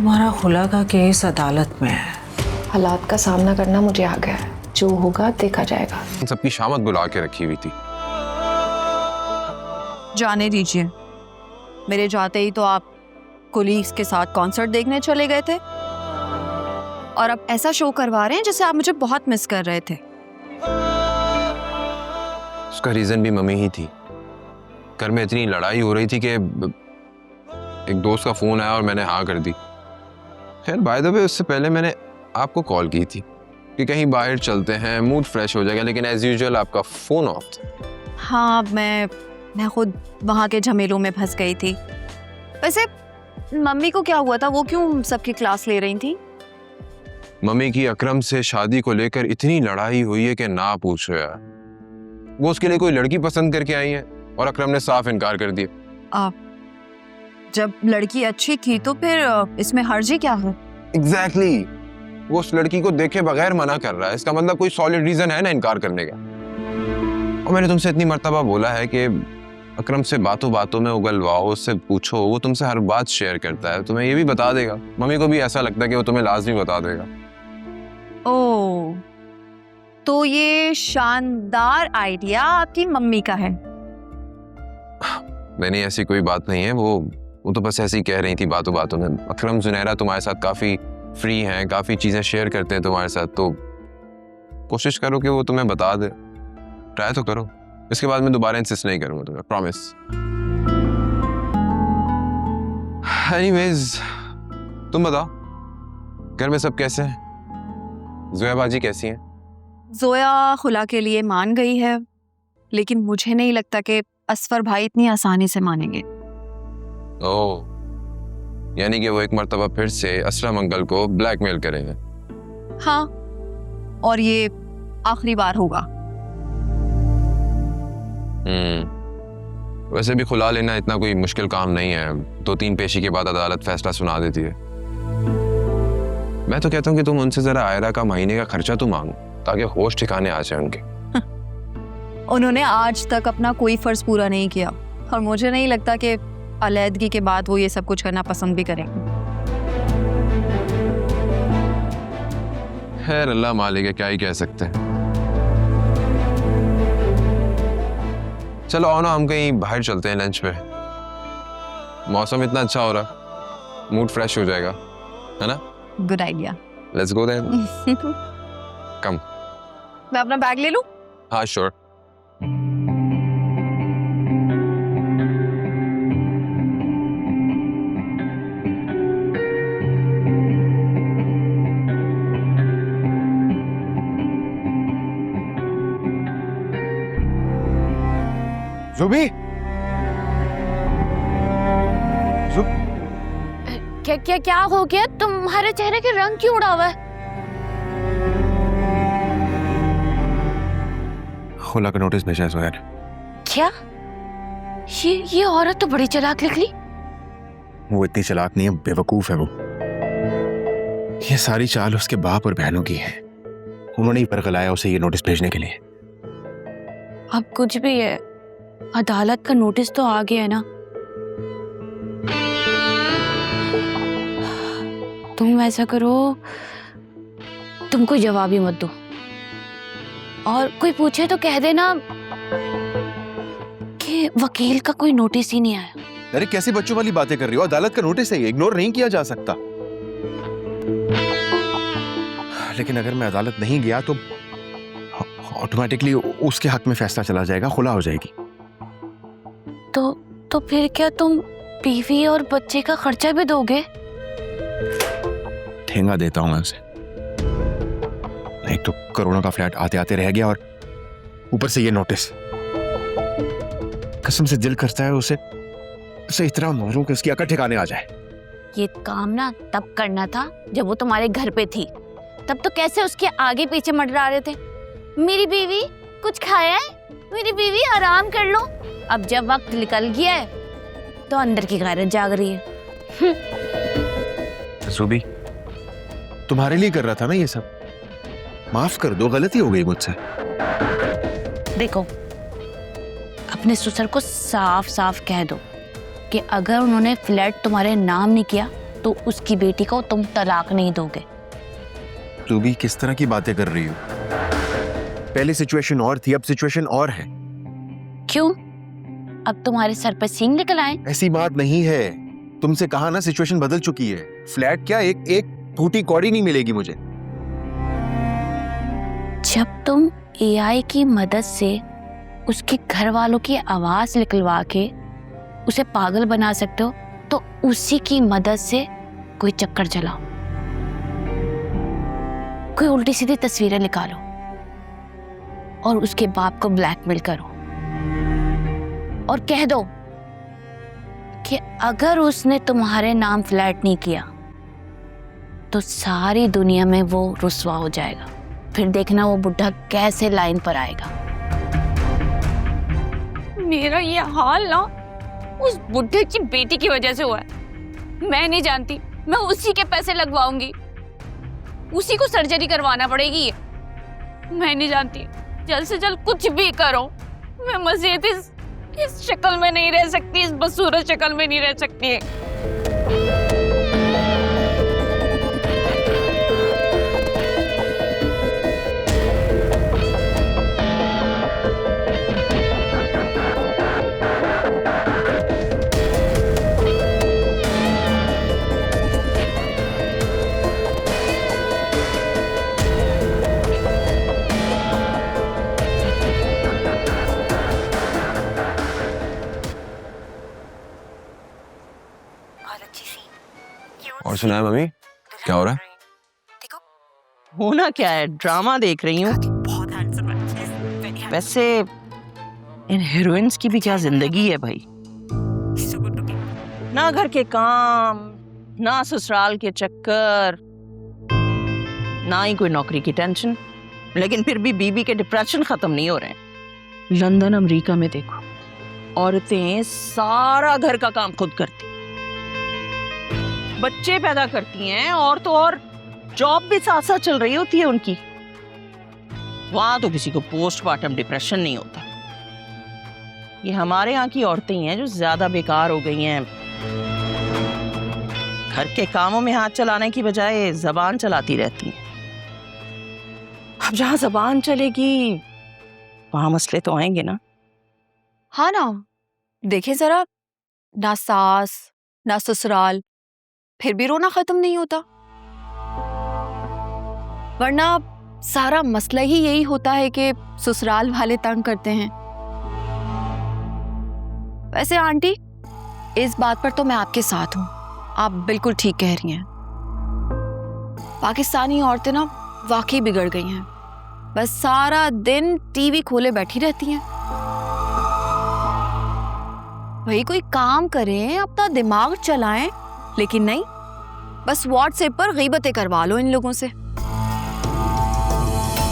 तुम्हारा खुला का केस अदालत में है। हालात का सामना करना मुझे आ गया है, जो होगा देखा जाएगा। सबकी शामत बुला के रखी हुई थी। जाने दीजिए, मेरे जाते ही तो आप कोलीग्स के साथ कॉन्सर्ट देखने चले गए थे और अब ऐसा शो करवा रहे हैं जैसे आप मुझे बहुत मिस कर रहे थे। उसका रीजन भी मम्मी ही थी। घर में इतनी लड़ाई हो रही थी कि एक दोस्त का फोन आया और मैंने हाँ कर दी। खैर बाय द वे उससे पहले मैंने आपको कॉल की थी कि कहीं बाहर चलते हैं, मूड फ्रेश हो जाएगा, लेकिन एज यूजुअल आपका फोन ऑफ था। हाँ, मैं खुद वहाँ के झमेलों में फंस गई थी। वैसे मम्मी को क्या हुआ था? वो क्यों सबकी क्लास ले रही थी? मम्मी की अकरम से शादी को लेकर इतनी लड़ाई हुई है कि ना पूछो यार। वो उसके लिए कोई लड़की पसंद करके आई है और अकरम ने साफ इनकार कर दिया। जब लड़की अच्छी थी तो फिर इसमें हर्जी क्या है? एग्जैक्टली वो उस लड़की को देखे बगैर मना कर रहा है। इसका मतलब कोई सॉलिड रीजन है ना इनकार करने का। और मैंने तुमसे इतनी मर्तबा बोला है कि अकरम से बातों बातों में उगलवाओ, उससे पूछो, वो तुमसे हर बात शेयर करता है, तुम्हें ये भी बता देगा। मम्मी को भी ऐसा लगता है कि वो तुम्हें लाजमी बता देगा। ओह, तो ये शानदार आइडिया आपकी मम्मी का है? नहीं, ऐसी कोई बात नहीं है। वो तो बस ऐसे ही कह रही थी बातों बातों में। अकरम जुनैरा तुम्हारे साथ काफी फ्री हैं, काफी चीजें शेयर करते हैं तुम्हारे साथ, तो कोशिश करो कि वो तुम्हें बता दे। ट्राई तो करो। इसके बाद मैं दोबारा इंसिस्ट नहीं करूंगा तुम्हें, प्रॉमिस। एनीवेज तुम बताओ, घर में सब कैसे हैं? जोया बाजी कैसी हैं? जोया खुला के लिए मान गई है, लेकिन मुझे नहीं लगता कि असफर भाई इतनी आसानी से मानेंगे। ओह, यानी कि वो एक मर्तबा फिर से असलम अंकल को ब्लैकमेल करेंगे। हाँ, और ये आखिरी बार होगा। वैसे भी खुला लेना इतना कोई मुश्किल काम नहीं है। 2-3 पेशी के बाद अदालत फैसला सुना देती है। मैं तो कहता हूँ कि तुम उनसे जरा आयरा का महीने का खर्चा तो मांगो, ताकि होश ठिकाने आ जाए उनके। उन्होंने आज तक अपना कोई फर्ज पूरा नहीं किया और मुझे नहीं लगता कि अलैदगी के बाद वो ये सब कुछ करना पसंद भी करेंगे। खैर अल्लाह मालिक है, क्या ही कह सकते हैं। चलो आओ ना, हम कहीं बाहर चलते हैं लंच पे। मौसम इतना अच्छा हो रहा, मूड फ्रेश हो जाएगा, है ना? Good idea. Let's go then. Come. मैं अपना बैग ले लूं? हाँ श्योर। ज़ुबी, क्या हो गया? तुम्हारे चेहरे के रंग क्यों उड़ा हुआ है? खुला का नोटिस भेजा है जोया ने। क्या? ये औरत तो बड़ी चालाक निकली। वो इतनी चालाक नहीं है, बेवकूफ है वो। ये सारी चाल उसके बाप और बहनों की है। उन्होंने ही परगलाया उसे ये नोटिस भेजने के लिए। अब कुछ भी है, अदालत का नोटिस तो आ गया है ना। तुम ऐसा करो, तुम कोई जवाब ही मत दो, और कोई पूछे तो कह देना कि वकील का कोई नोटिस ही नहीं आया। अरे कैसी बच्चों वाली बातें कर रही हो? अदालत का नोटिस है, इग्नोर नहीं किया जा सकता। लेकिन अगर मैं अदालत नहीं गया तो ऑटोमेटिकली उसके हक में फैसला चला जाएगा, खुला हो जाएगी। तो फिर क्या तुम बीवी और बच्चे का खर्चा भी दोगे? ठेंगा देता हूं मैं उसे। एक तो करोड़ों का फ्लैट आते आते रह गया और ऊपर से ये नोटिस। कसम से दिल करता है उसे इतना मारूं कि उसकी अकड़ ठिकाने आ जाए। ये काम ना तब करना था जब वो तुम्हारे घर पे थी। तब तो कैसे उसके आगे पीछे मंडरा रहे थे, मेरी बीवी कुछ खाया है, मेरी बीवी आराम कर लो। अब जब वक्त निकल गया है तो अंदर की गैरत जाग रही है। ज़ुबी, तुम्हारे लिए कर रहा था ना ये सब। माफ कर दो, गलती हो गई मुझसे। देखो, अपने ससुर को साफ साफ कह दो कि अगर उन्होंने फ्लैट तुम्हारे नाम नहीं किया तो उसकी बेटी को तुम तलाक नहीं दोगे। तू भी किस तरह की बातें कर रही हो? पहले सिचुएशन और थी, अब सिचुएशन और है। क्यों? अब तुम्हारे सर पर सींग निकल आए? ऐसी बात नहीं है, तुमसे कहा ना सिचुएशन बदल चुकी है। फ्लैट क्या, एक टूटी कौड़ी नहीं मिलेगी मुझे। जब तुम एआई की मदद से उसके घर वालों की आवाज निकलवा के उसे पागल बना सकते हो, तो उसी की मदद से कोई चक्कर चलाओ, कोई उल्टी सीधी तस्वीरें निकालो और उसके बाप को ब्लैकमेल करो और कह दो कि अगर उसने तुम्हारे नाम फ्लैट नहीं किया तो सारी दुनिया में वो रुस्वा हो जाएगा। फिर देखना वो बुढ़ा कैसे लाइन पर आएगा। मेरा ये हाल ना उस बुढ़े की बेटी की वजह से हुआ है। मैं नहीं जानती, मैं उसी के पैसे लगवाऊंगी, उसी को सर्जरी करवाना पड़ेगी। मैं नहीं जानती, जल्द से जल्द कुछ भी करो, मैं मजीद इस शक्ल में नहीं रह सकती, इस बदसूरत शक्ल में नहीं रह सकती। और सुनाए मम्मी, क्या हो रहा है? होना क्या है, ड्रामा देख रही हूँ। वैसे इन हीरोइंस की भी क्या जिंदगी है भाई, ना घर के काम, ना ससुराल के चक्कर, ना ही कोई नौकरी की टेंशन, लेकिन फिर भी बीबी के डिप्रेशन खत्म नहीं हो रहे हैं। लंदन अमेरिका में देखो, औरतें सारा घर का काम खुद करती, बच्चे पैदा करती हैं, और तो और जॉब भी साथ साथ चल रही होती है उनकी। वहां तो किसी को पोस्टमार्टम डिप्रेशन नहीं होता। ये हमारे यहाँ की औरतें ही हैं जो ज्यादा बेकार हो गई हैं, घर के कामों में हाथ चलाने की बजाय जबान चलाती रहती हैं। अब जहां जबान चलेगी वहां मसले तो आएंगे ना। हाँ ना, देखे जरा, ना सास ना ससुराल, फिर भी रोना खत्म नहीं होता। वरना सारा मसला ही यही होता है कि ससुराल वाले तंग करते हैं। वैसे आंटी, इस बात पर तो मैं आपके साथ हूं, आप बिल्कुल ठीक कह रही हैं। पाकिस्तानी औरतें ना वाकई बिगड़ गई हैं, बस सारा दिन टीवी खोले बैठी रहती हैं। भाई कोई काम करें, अपना दिमाग चलाएं, लेकिन नहीं, बस व्हाट्सएप पर गीबतें करवा लो इन लोगों से।